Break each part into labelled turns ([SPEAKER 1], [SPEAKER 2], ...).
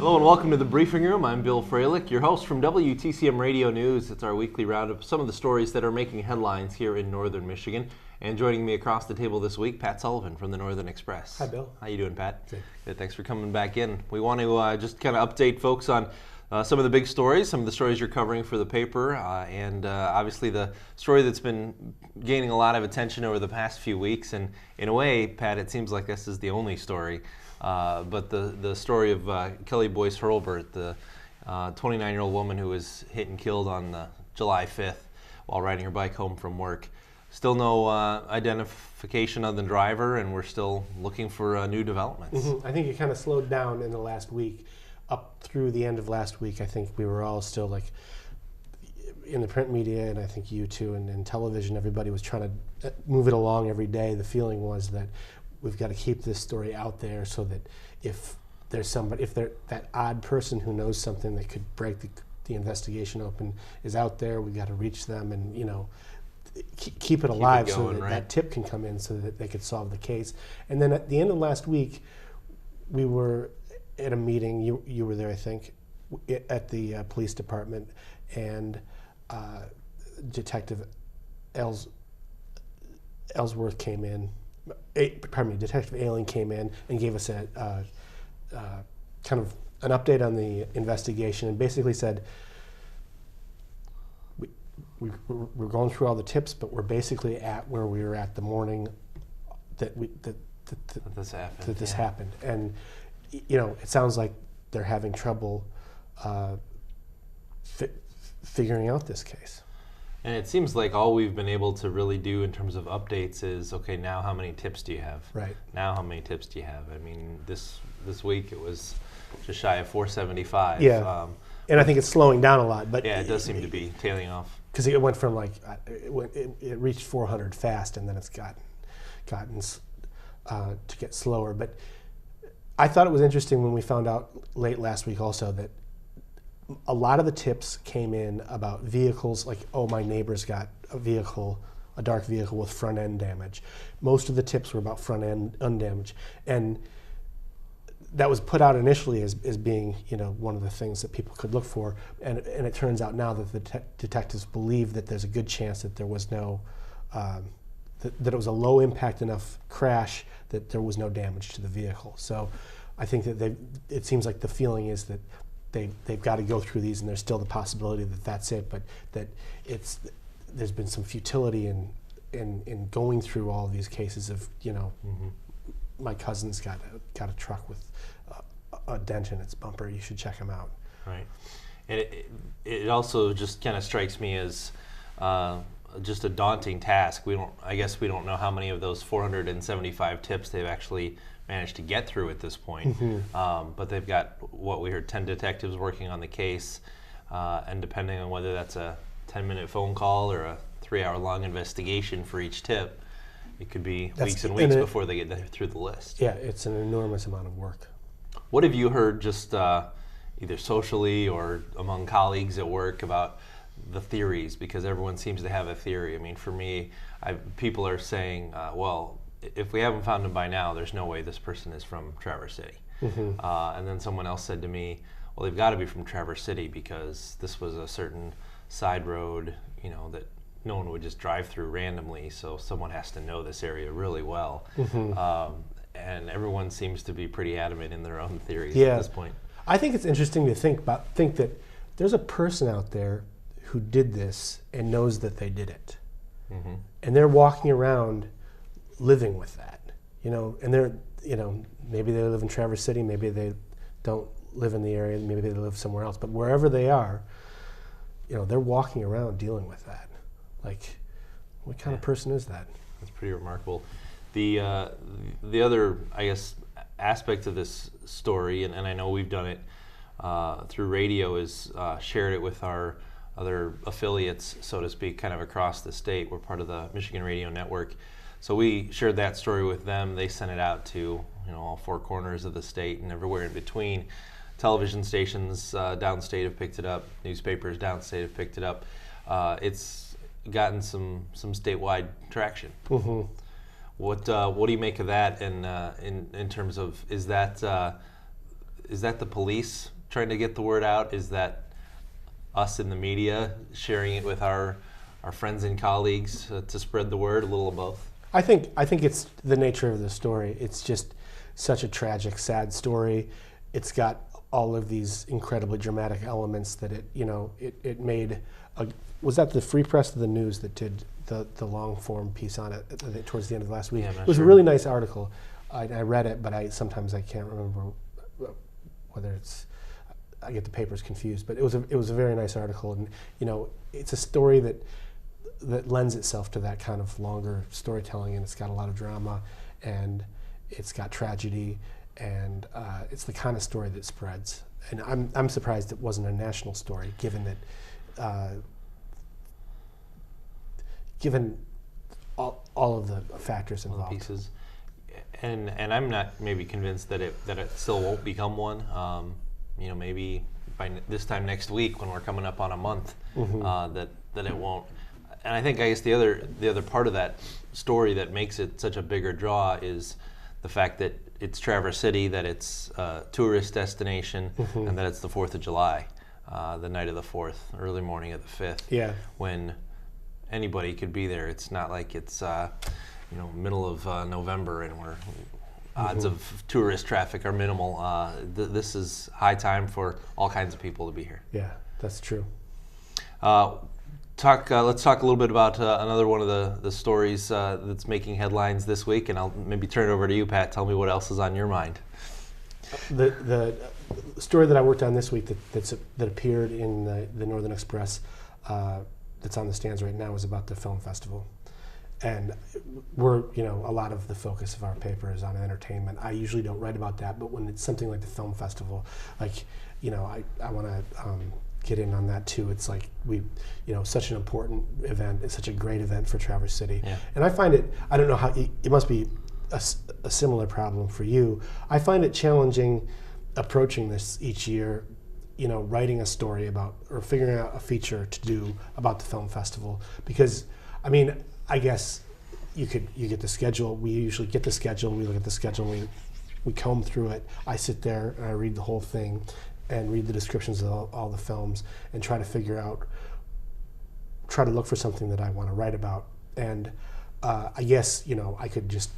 [SPEAKER 1] Hello and welcome to the Briefing Room. I'm Bill Froehlich, your host from WTCM Radio News. It's our weekly roundup of some of the stories that are making headlines here in northern Michigan. And joining me across the table this week, Pat Sullivan from the Northern Express.
[SPEAKER 2] Hi, Bill.
[SPEAKER 1] How you doing, Pat?
[SPEAKER 2] Good.
[SPEAKER 1] Thanks for coming back in. We want to just kind of update folks on some of the big stories, some of the stories you're covering for the paper, and obviously the story that's been gaining a lot of attention over the past few weeks. And in a way, Pat, it seems like this is the only story. But the story of Kelly Boyce Hurlburt, the 29-year-old woman who was hit and killed on July 5th while riding her bike home from work. Still no identification of the driver, and we're still looking for new developments.
[SPEAKER 2] Mm-hmm. I think it kind of slowed down in the last week. Up through the end of last week, I think we were all still like in the print media, and I think you too, and television, everybody was trying to move it along every day. The feeling was that we've got to keep this story out there so that if there's somebody, that odd person who knows something that could break the investigation open is out there, we've got to reach them and, keep it alive so that that tip can come in so that they could solve the case. And then at the end of last week, we were at a meeting, you were there, I think, at the police department, and Detective Ellsworth came in. Detective Ailing came in and gave us a kind of an update on the investigation, and basically said, we're going through all the tips, but we're basically at where we were at the morning that this happened. And it sounds like they're having trouble figuring out this case.
[SPEAKER 1] And it seems like all we've been able to really do in terms of updates is, okay, now how many tips do you have?
[SPEAKER 2] Right.
[SPEAKER 1] Now how many tips do you have? I mean, this week it was just shy of 475.
[SPEAKER 2] Yeah. And I think it's slowing down a lot. But
[SPEAKER 1] yeah, it does seem to be tailing off.
[SPEAKER 2] Because it went from it reached 400 fast, and then it's gotten to get slower. But I thought it was interesting when we found out late last week also that a lot of the tips came in about vehicles, like, oh, my neighbor's got a dark vehicle with front end damage. Most of the tips were about front end damage, and that was put out initially as being one of the things that people could look for, and it turns out now that the detectives believe that there's a good chance that there was no that it was a low impact enough crash that there was no damage to the vehicle. So I think that it seems like the feeling is that they've got to go through these, and there's still the possibility that that's it, but that there's been some futility in going through all of these cases of my cousin's got a truck with a dent in its bumper. You should check him out.
[SPEAKER 1] Right, and it also just kind of strikes me as just a daunting task. I guess we don't know how many of those 475 tips they've actually managed to get through at this point. Mm-hmm. But they've got, what we heard, 10 detectives working on the case, and depending on whether that's a 10-minute phone call or a 3-hour-long investigation for each tip, it could be weeks and weeks before they get through the list.
[SPEAKER 2] Yeah, it's an enormous amount of work.
[SPEAKER 1] What have you heard just either socially or among colleagues at work about the theories? Because everyone seems to have a theory. I mean, for me, people are saying, well, if we haven't found him by now, there's no way this person is from Traverse City. Mm-hmm. And then someone else said to me, well, they've got to be from Traverse City because this was a certain side road, that no one would just drive through randomly, so someone has to know this area really well. Mm-hmm. And everyone seems to be pretty adamant in their own theories at this point.
[SPEAKER 2] I think it's interesting to think that there's a person out there who did this and knows that they did it. Mm-hmm. And they're walking around living with that, and they're, maybe they live in Traverse City, maybe they don't live in the area, maybe they live somewhere else, but wherever they are, they're walking around dealing with that. Like, what kind of person is that?
[SPEAKER 1] That's pretty remarkable. The other, I guess, aspect of this story, and I know we've done it through radio, is shared it with our other affiliates, so to speak, kind of across the state. We're part of the Michigan Radio Network. So we shared that story with them. They sent it out to all 4 corners of the state and everywhere in between. Television stations downstate have picked it up. Newspapers downstate have picked it up. It's gotten some statewide traction. Mm-hmm. What do you make of that? And in terms of, is that the police trying to get the word out? Is that us in the media sharing it with our friends and colleagues to spread the word? A little of both.
[SPEAKER 2] I think it's the nature of the story. It's just such a tragic, sad story. It's got all of these incredibly dramatic elements that it made. Was that the Free Press of the News that did the long form piece on it towards the end of last week?
[SPEAKER 1] Yeah,
[SPEAKER 2] it was a really nice article. I read it, but sometimes I can't remember whether it's. I get the papers confused, but it was a very nice article, and it's a story that lends itself to that kind of longer storytelling, and it's got a lot of drama, and it's got tragedy, and it's the kind of story that spreads. And I'm surprised it wasn't a national story, given that given all of the factors involved.
[SPEAKER 1] Pieces. And I'm not maybe convinced that it still won't become one. Maybe by this time next week, when we're coming up on a month, that it won't. And I guess the other part of that story that makes it such a bigger draw is the fact that it's Traverse City, that it's a tourist destination, and that it's the 4th of July, the night of the 4th, early morning of the 5th.
[SPEAKER 2] Yeah. When
[SPEAKER 1] anybody could be there. It's not like it's middle of November and we're odds of tourist traffic are minimal. This is high time for all kinds of people to be here.
[SPEAKER 2] Yeah, that's true.
[SPEAKER 1] Let's talk a little bit about another one of the stories that's making headlines this week, and I'll maybe turn it over to you, Pat. Tell me what else is on your mind.
[SPEAKER 2] The story that I worked on this week that appeared in the Northern Express that's on the stands right now is about the film festival. And a lot of the focus of our paper is on entertainment. I usually don't write about that, but when it's something like the film festival, I want to get in on that too. It's like such an important event. It's such a great event for Traverse City.
[SPEAKER 1] Yeah.
[SPEAKER 2] And I find it, I don't know how, it must be a similar problem for you. I find it challenging approaching this each year, writing a story about or figuring out a feature to do about the film festival, because I guess you get the schedule. We usually get the schedule, we look at the schedule, and we comb through it. I sit there and I read the whole thing and read the descriptions of all the films and try to look for something that I want to write about. And I guess, I could just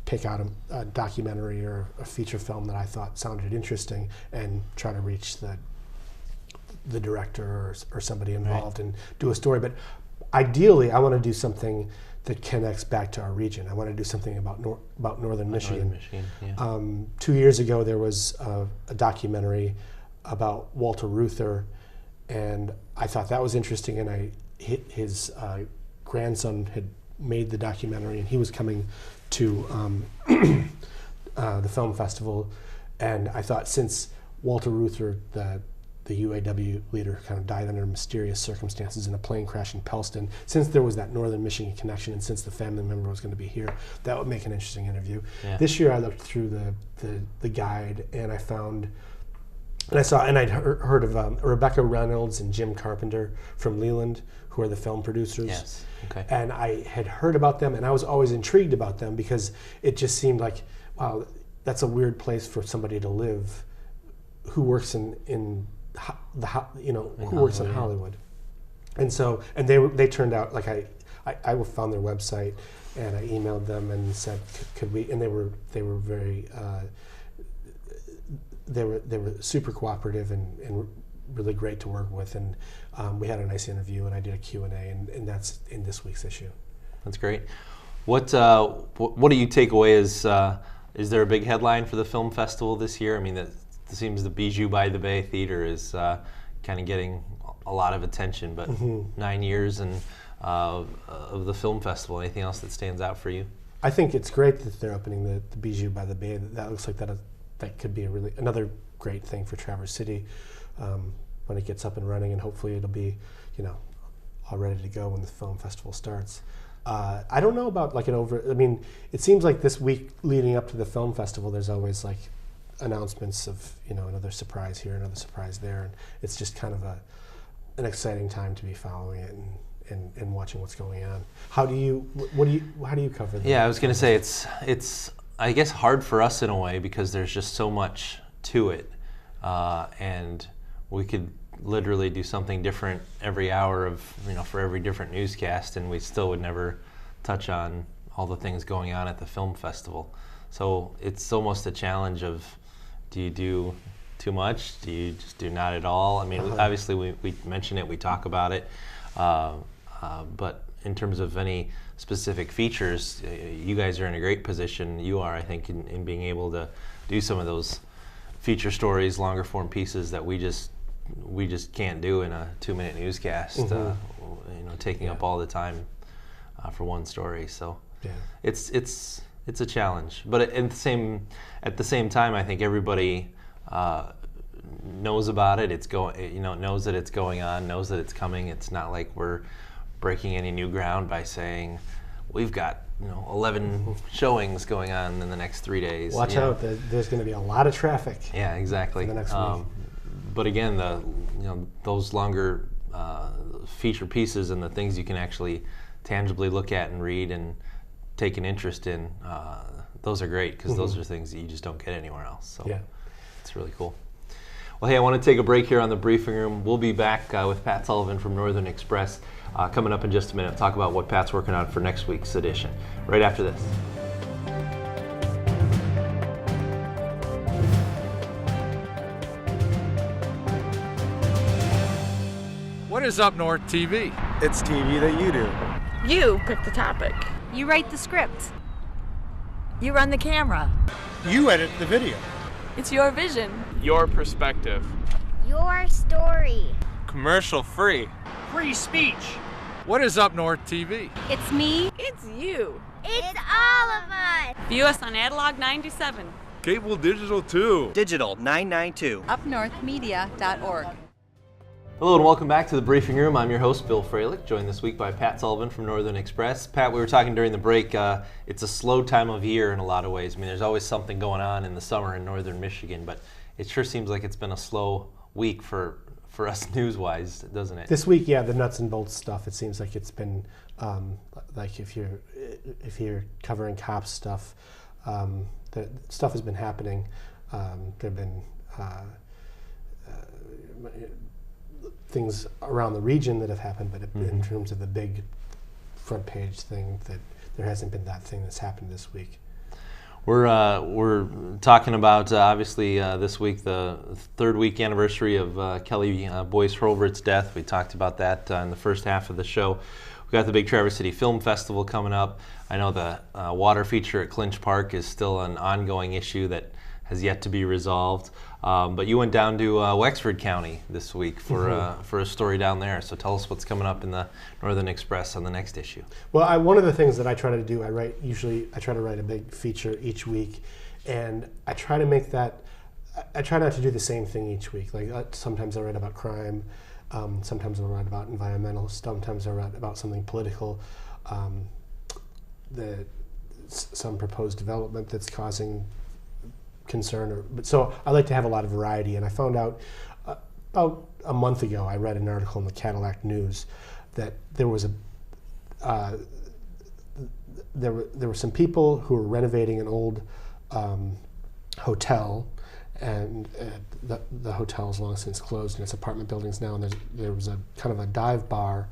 [SPEAKER 2] pick out a documentary or a feature film that I thought sounded interesting and try to reach the director or somebody involved, right, and do a story. But ideally, I want to do something that connects back to our region. I want to do something about Northern Michigan. 2 years ago, there was a documentary about Walter Reuther, and I thought that was interesting. And his grandson had made the documentary, and he was coming to the film festival. And I thought, since Walter Reuther, the UAW leader, kind of died under mysterious circumstances in a plane crash in Pellston, since there was that Northern Michigan connection, and since the family member was going to be here, that would make an interesting interview. Yeah. This year I looked through the guide, and I found, and I'd heard of Rebecca Reynolds and Jim Carpenter from Leland, who are the film producers.
[SPEAKER 1] Yes. Okay.
[SPEAKER 2] And I had heard about them, and I was always intrigued about them because it just seemed like, wow, that's a weird place for somebody to live who works in Hollywood. And so, and they turned out, like, I found their website, and I emailed them and said, could we, and they were very, they were super cooperative and really great to work with, and we had a nice interview, and I did a Q&A, and that's in this week's issue.
[SPEAKER 1] That's great. What do you take away as, is there a big headline for the film festival this year? That seems the Bijou by the Bay Theater is kind of getting a lot of attention, but 9 years of the film festival. Anything else that stands out for you?
[SPEAKER 2] I think it's great that they're opening the Bijou by the Bay. That looks like that could be another great thing for Traverse City when it gets up and running, and hopefully it'll be all ready to go when the film festival starts. I don't know about it seems like this week leading up to the film festival, there's always announcements of another surprise here, another surprise there, and it's just kind of an exciting time to be following it and watching what's going on. How do you cover that?
[SPEAKER 1] Yeah, I was going to say it's I guess hard for us in a way because there's just so much to it. and we could literally do something different every hour of, for every different newscast, and we still would never touch on all the things going on at the film festival. So it's almost a challenge of, do you do too much? Do you just do not at all? I mean, obviously we mention it, we talk about it, but in terms of any specific features, you guys are in a great position. You are, I think, in being able to do some of those feature stories, longer form pieces that we just can't do in a 2-minute newscast. Taking up all the time for one story. So it's a challenge. But at the same time, I think everybody knows about it. Knows that it's going on, knows that it's coming. It's not like we're breaking any new ground by saying we've got 11 showings going on in the next 3 days.
[SPEAKER 2] Watch out! There's going to be a lot of traffic.
[SPEAKER 1] Yeah, exactly.
[SPEAKER 2] For the next week.
[SPEAKER 1] But again, those longer feature pieces and the things you can actually tangibly look at and read and take an interest in, those are great, because those are things that you just don't get anywhere else. So it's really cool. Well, hey, I want to take a break here on the briefing room. We'll be back with Pat Sullivan from Northern Express coming up in just a minute. Talk about what Pat's working on for next week's edition. Right after this.
[SPEAKER 3] What is Up North TV?
[SPEAKER 4] It's TV that you do.
[SPEAKER 5] You pick the topic.
[SPEAKER 6] You write the script. You run the camera.
[SPEAKER 4] You edit the video.
[SPEAKER 5] It's your vision.
[SPEAKER 3] Your perspective.
[SPEAKER 7] Your story.
[SPEAKER 3] Commercial free.
[SPEAKER 8] Free speech.
[SPEAKER 3] What is Up North TV?
[SPEAKER 6] It's me.
[SPEAKER 5] It's you.
[SPEAKER 7] It's all of us.
[SPEAKER 5] View us on Analog 97.
[SPEAKER 3] Cable digital too.
[SPEAKER 8] Digital 992.
[SPEAKER 6] UpNorthMedia.org.
[SPEAKER 1] Hello and welcome back to the briefing room. I'm your host, Bill Froehlich, joined this week by Pat Sullivan from Northern Express. Pat, we were talking during the break, it's a slow time of year in a lot of ways. I mean, there's always something going on in the summer in northern Michigan, but it sure seems like it's been a slow week for us news-wise, doesn't it?
[SPEAKER 2] This week, the nuts and bolts stuff, it seems like it's been, like if you're covering cops stuff, the stuff has been happening. There have been things around the region that have happened, but in terms of the big front page thing, that there hasn't been that thing that's happened this week.
[SPEAKER 1] We're talking about obviously this week the 3rd week anniversary of Kelly Boyce Hurlbert's death. We talked about that in the first half of the show. We got the big Traverse City Film Festival coming up. I know the water feature at Clinch Park is still an ongoing issue that has yet to be resolved. But you went down to Wexford County this week for a story down there. So tell us what's coming up in the Northern Express on the next issue.
[SPEAKER 2] Well, one of the things that I try to do, I try to write a big feature each week, and I try to make that. I try not to do the same thing each week. Like sometimes I write about crime, sometimes I write about environmental, sometimes I write about something political, some proposed development that's causing concern, but so I like to have a lot of variety. And I found out about a month ago, I read an article in the Cadillac News that there was there were some people who were renovating an old hotel, and the hotel is long since closed and it's apartment buildings now. And there was a kind of a dive bar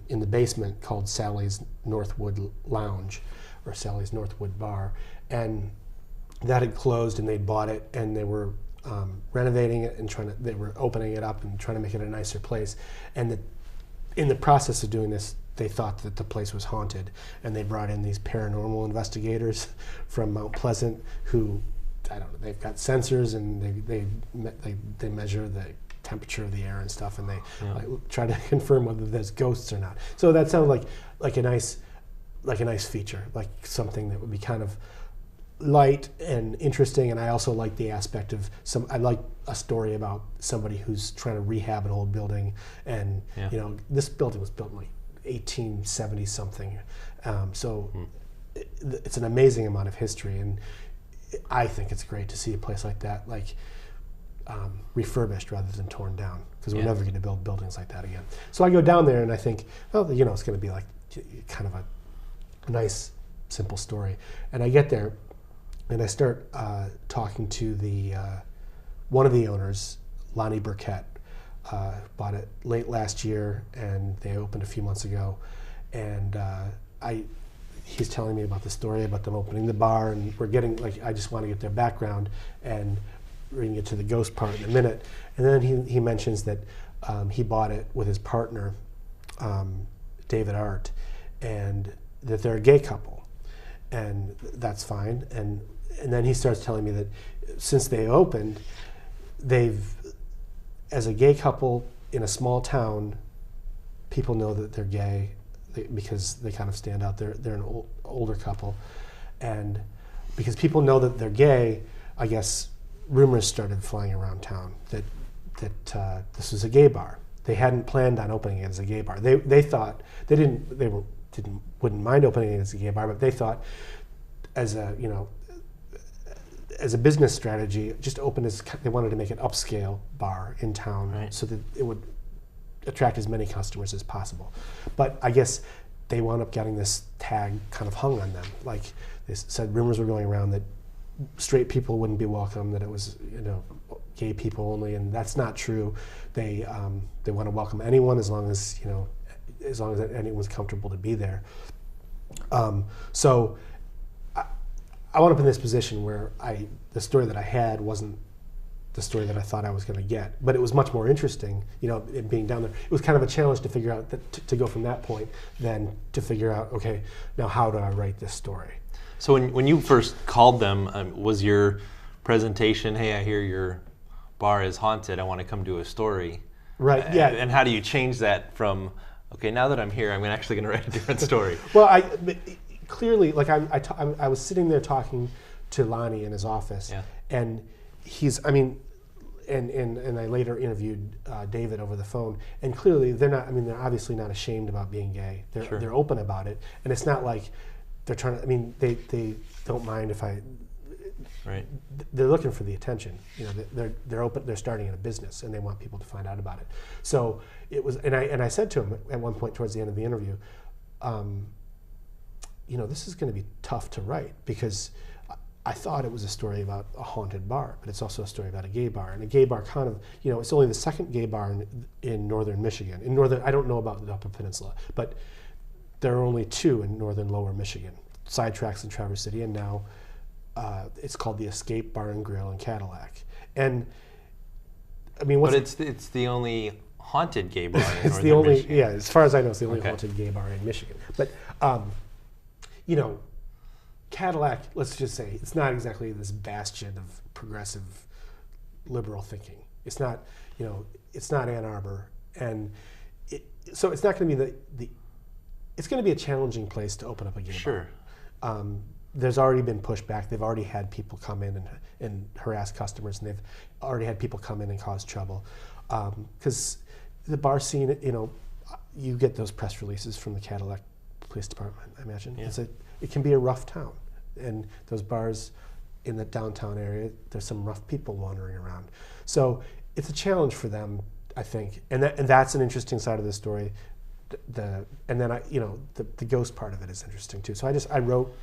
[SPEAKER 2] in the basement called Sally's Northwood Lounge, or Sally's Northwood Bar, and that had closed, and they bought it, and they were renovating it and they were opening it up and trying to make it a nicer place. And in the process of doing this, they thought that the place was haunted, and they brought in these paranormal investigators from Mount Pleasant who, I don't know, they've got sensors, and they measure the temperature of the air and stuff, and they try to confirm whether there's ghosts or not. So that sounded like a nice feature, like something that would be kind of light and interesting. And I also like the aspect of I like a story about somebody who's trying to rehab an old building, and this building was built in like 1870 something, it's an amazing amount of history, and I think it's great to see a place like that refurbished rather than torn down, because we're never going to build buildings like that again. So I go down there and I think, well, it's going to be like kind of a nice simple story, and I get there and I start talking to the one of the owners, Lonnie Burkett, bought it late last year, and they opened a few months ago. And he's telling me about the story about them opening the bar, and we're getting I just want to get their background, and we're going to get to the ghost part in a minute. And then he mentions that he bought it with his partner, David Art, and that they're a gay couple, and that's fine. And then he starts telling me that since they opened, as a gay couple in a small town, people know that they're gay because they kind of stand out. They're an older couple, and because people know that they're gay, I guess rumors started flying around town that this was a gay bar. They hadn't planned on opening it as a gay bar. They thought wouldn't mind opening it as a gay bar, but they thought as a business strategy, just open they wanted to make an upscale bar in town, right, so that it would attract as many customers as possible. But I guess they wound up getting this tag kind of hung on them. Like they said, rumors were going around that straight people wouldn't be welcome, that it was gay people only, and that's not true. They want to welcome anyone as long as anyone's comfortable to be there. So I wound up in this position where the story that I had wasn't the story that I thought I was going to get, but it was much more interesting, it being down there. It was kind of a challenge to figure out to go from that point than to figure out, okay, now how do I write this story?
[SPEAKER 1] So when you first called them, was your presentation, hey, I hear your bar is haunted, I want to come do a story?
[SPEAKER 2] Right, yeah.
[SPEAKER 1] And how do you change that from, okay, now that I'm here, I'm actually going to write a different story?
[SPEAKER 2] Well, clearly, I was sitting there talking to Lonnie in his office, yeah, and and I later interviewed David over the phone, and clearly they're obviously not ashamed about being gay. They're open about it, and it's not like they're trying to, they don't mind if
[SPEAKER 1] right.
[SPEAKER 2] They're looking for the attention. They're open. They're starting a business, and they want people to find out about it. So it was, and I said to him at one point towards the end of the interview, this is going to be tough to write because I thought it was a story about a haunted bar, but it's also a story about a gay bar, and a gay bar kind of, it's only the second gay bar in northern Michigan. I don't know about the Upper Peninsula, but there are only two in northern Lower Michigan, Sidetracks in Traverse City, and now it's called the Escape Bar and Grill in Cadillac. And
[SPEAKER 1] but it's the only haunted gay bar in
[SPEAKER 2] it's
[SPEAKER 1] northern
[SPEAKER 2] the only
[SPEAKER 1] Michigan.
[SPEAKER 2] Yeah, as far as I know, it's the only haunted gay bar in Michigan. But Cadillac, let's just say, it's not exactly this bastion of progressive liberal thinking. It's not, it's not Ann Arbor, and so it's not going to be it's going to be a challenging place to open up a gay bar. There's already been pushback. They've already had people come in and harass customers, and they've already had people come in and cause trouble. Because the bar scene, you get those press releases from the Cadillac Police Department, I imagine. Yeah. It can be a rough town. And those bars in the downtown area, there's some rough people wandering around. So it's a challenge for them, I think. And that's an interesting side of the story. The ghost part of it is interesting too. So I wrote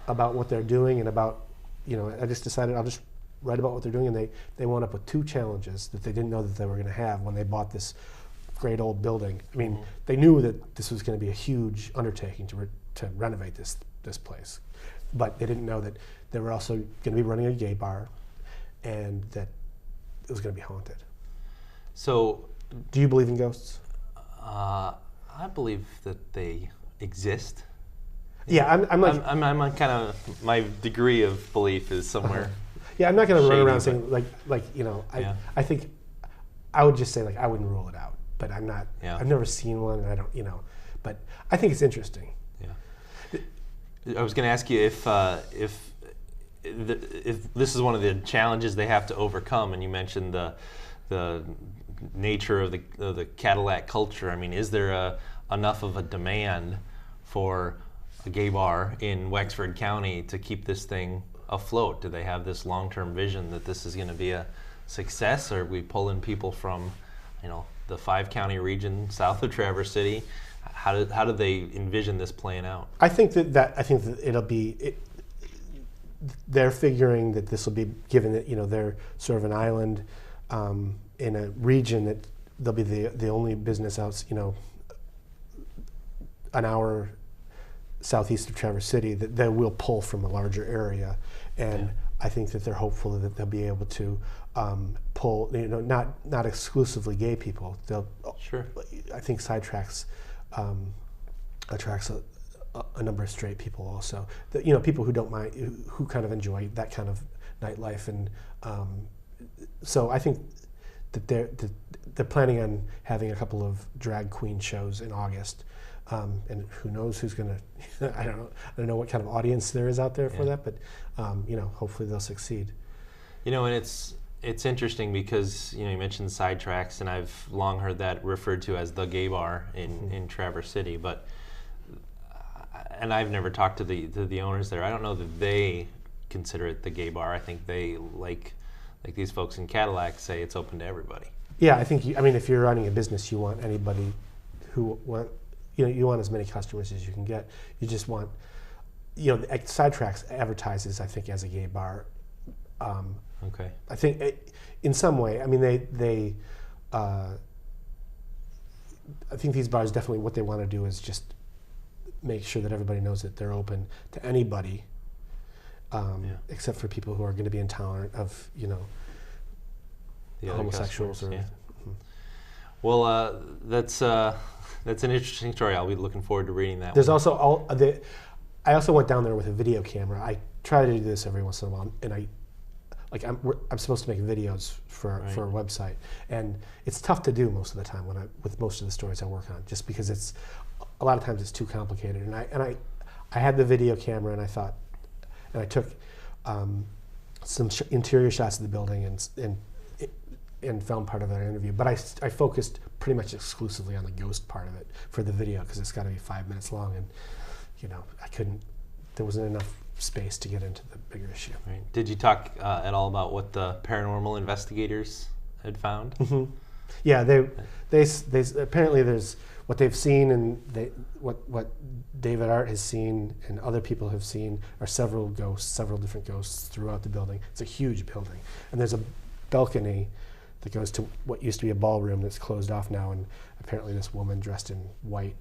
[SPEAKER 2] about what they're doing, and about, I just decided I'll just write about what they're doing, and they wound up with two challenges that they didn't know that they were going to have when they bought this great old building. They knew that this was going to be a huge undertaking to renovate this place, but they didn't know that they were also going to be running a gay bar, and that it was going to be haunted. So, do you believe in ghosts?
[SPEAKER 1] I believe that they exist.
[SPEAKER 2] Yeah, I'm
[SPEAKER 1] on kind of, my degree of belief is somewhere.
[SPEAKER 2] Yeah, I'm not going to run around saying I think I would just say I wouldn't rule it out, but I'm not. Yeah. I've never seen one, and I don't. But I think it's interesting.
[SPEAKER 1] Yeah. I was going to ask you if this is one of the challenges they have to overcome, and you mentioned the nature of the Cadillac culture. Is there enough of a demand for a gay bar in Wexford County to keep this thing afloat? Do they have this long-term vision that this is going to be a success, or are we pulling people from, the 5-county region south of Traverse City? How do they envision this playing out?
[SPEAKER 2] I think that it'll be they're figuring that this will be, given that they're sort of an island in a region, that they'll be the only business out an hour southeast of Traverse City, that they will pull from a larger area. And I think that they're hopeful that they'll be able to pull, not exclusively gay people.
[SPEAKER 1] Sure.
[SPEAKER 2] I think Sidetracks attracts a number of straight people also. People who don't mind, who kind of enjoy that kind of nightlife, and so I think that they're planning on having a couple of drag queen shows in August. And who knows who's going to, I don't know what kind of audience there is out there for that, but hopefully they'll succeed.
[SPEAKER 1] And it's interesting because you mentioned Sidetracks, and I've long heard that referred to as the gay bar in Traverse City, but and I've never talked to the owners there. I don't know that they consider it the gay bar. I think they like these folks in Cadillac say it's open to everybody.
[SPEAKER 2] Yeah, I think if you're running a business, you want anybody who you want as many customers as you can get. You just want, Sidetracks advertises, I think, as a gay bar.
[SPEAKER 1] Okay.
[SPEAKER 2] I think in some way, they I think these bars definitely, what they want to do is just make sure that everybody knows that they're open to anybody, except for people who are going to be intolerant of,
[SPEAKER 1] The
[SPEAKER 2] homosexuals.
[SPEAKER 1] Well, that's an interesting story. I'll be looking forward to reading that.
[SPEAKER 2] There's also I also went down there with a video camera. I try to do this every once in a while, and I'm supposed to make videos for a website, and it's tough to do most of the time with most of the stories I work on, just because it's a lot of times it's too complicated. And I had the video camera, and I took some interior shots of the building and filmed part of our interview, but I focused pretty much exclusively on the ghost part of it for the video, because it's got to be 5 minutes long, and there wasn't enough space to get into the bigger issue.
[SPEAKER 1] Right. Did you talk at all about what the paranormal investigators had found?
[SPEAKER 2] Mm-hmm. Yeah, they apparently there's what they've seen, and what David Art has seen and other people have seen are several different ghosts throughout the building. It's a huge building, and there's a balcony that goes to what used to be a ballroom that's closed off now, and apparently this woman dressed in white,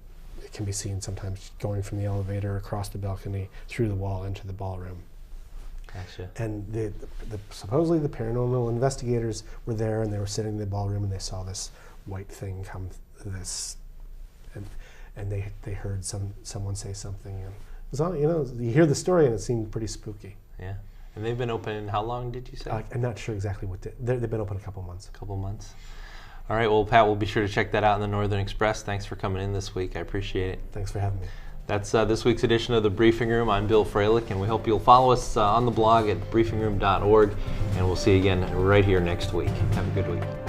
[SPEAKER 2] it can be seen sometimes going from the elevator across the balcony through the wall into the ballroom.
[SPEAKER 1] Gotcha.
[SPEAKER 2] And supposedly the paranormal investigators were there, and they were sitting in the ballroom, and they saw this white thing come, and they heard someone say something, and it was all, you hear the story, and it seemed pretty spooky.
[SPEAKER 1] Yeah. And they've been open how long, did you say?
[SPEAKER 2] I'm not sure exactly what they've been open a couple months.
[SPEAKER 1] A couple months. All right, well, Pat, we'll be sure to check that out in the Northern Express. Thanks for coming in this week. I appreciate it.
[SPEAKER 2] Thanks for having me.
[SPEAKER 1] That's this week's edition of The Briefing Room. I'm Bill Froehlich, and we hope you'll follow us on the blog at briefingroom.org, and we'll see you again right here next week. Have a good week.